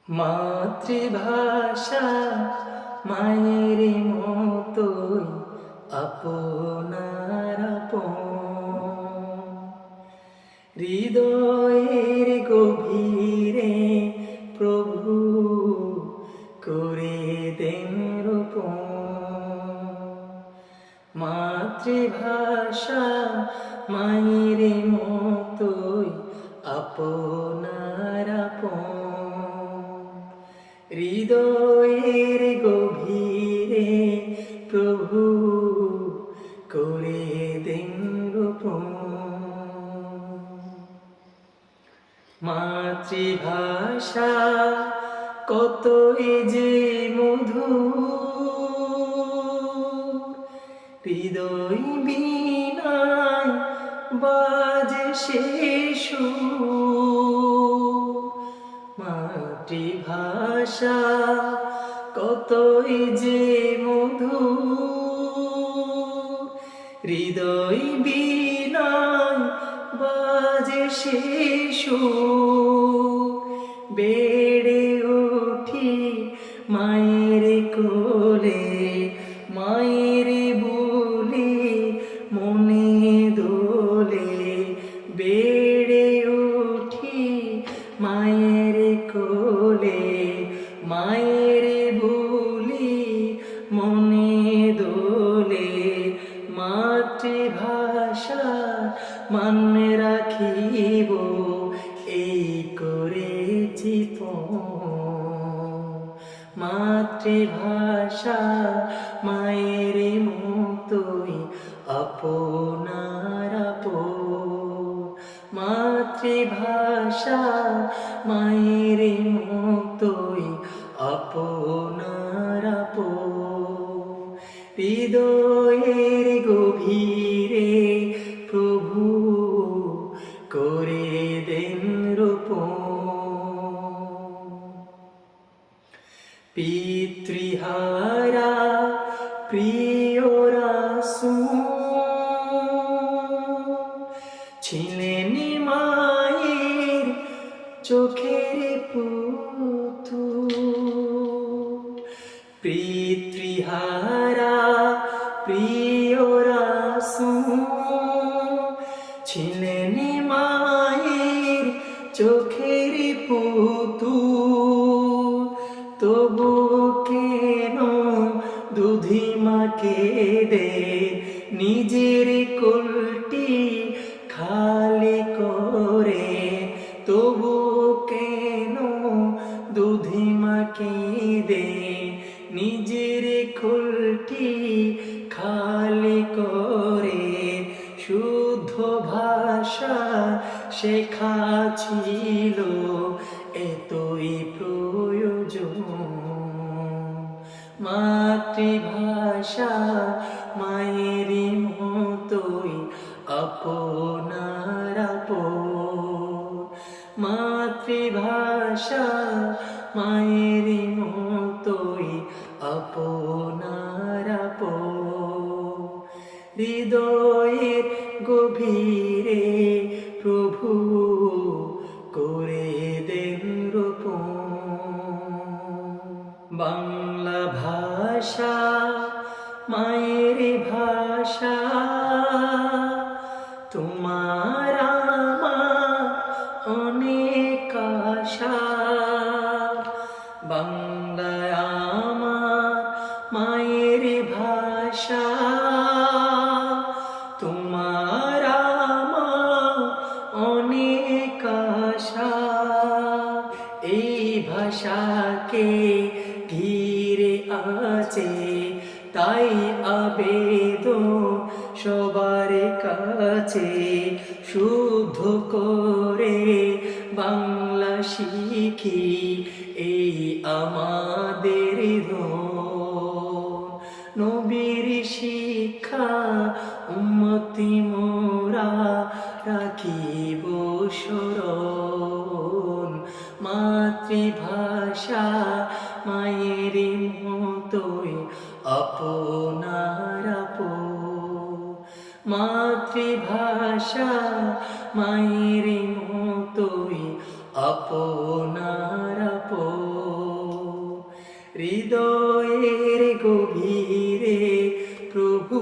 মাতৃভাষা মায়ের মতোই আপনার আপন। হৃদয়ের গভীরে প্রভু করে দেন রোপণ। মাতৃভাষা মায়ের মতোই আপনার আপন। হৃদয়ের গভীরে প্রভু করে দেন রোপণ। মাতৃভাষা কতই যে মধুর, হৃদয় বীণায় বাজে সে সুর। মাতৃভাষা কতই যে মধুর, হৃদয় বীণায় বাজে সে সুর। বেড়ে উঠি মায়ের কোলে, মায়ের বুলি মনে দোলে। বেড়ে উঠি মায়ের কোলে, মায়ের বুলি মনে দোলে। মাতৃভাষা মানে রাখিব এই করেছি পণ। মাতৃভাষা মায়ের মতোই আপনার আপন। মাতৃভাষা মায়ের মতোই আপনার আপন। হৃদয়ের গভীরে প্রভু করে দেন রোপণ। পিতৃহারা প্রিয় রাসূল ছিলেন মায়ের চোখের পুতুল। পিতৃহারা প্রিয় রাসূল ছিলেন মায়ের চোখের পুতুল। তবু কেন দুধিমাকে দে নিজের কোলটি খালি করে। তবু কেন দুধিমাকে দে নিজের কোলটি খালি করে। শুদ্ধ ভাষা শেখা ছিল এতই প্রয়োজন। মাতৃভাষা মায়ের মতোই আপনার আপন। মাতৃভাষা মায়ের মতোই আপনার আপন। হৃদয়ের গভীরে প্রভু করে দেন রোপণ। বাংলা ভাষা মায়ের ভাষা, তোমার আমার অনেক আশা। বাংলা আমার মায়ের ভাষা, তোমার আমার অনেক আশা। এই ভাষাকে ঘিরে আছে তাই আবেদন সবার কাছে। শুদ্ধ করে বাংলা শিখি এই আমাদের ধন। নবীর শিক্ষা উম্মতি মোরা রাখিব স্মরণ। মাতৃভাষা মায়ের মতোই আপনার আপন। মাতৃভাষা মায়ের মতোই আপনার আপন। হৃদয়ের গভীরে প্রভু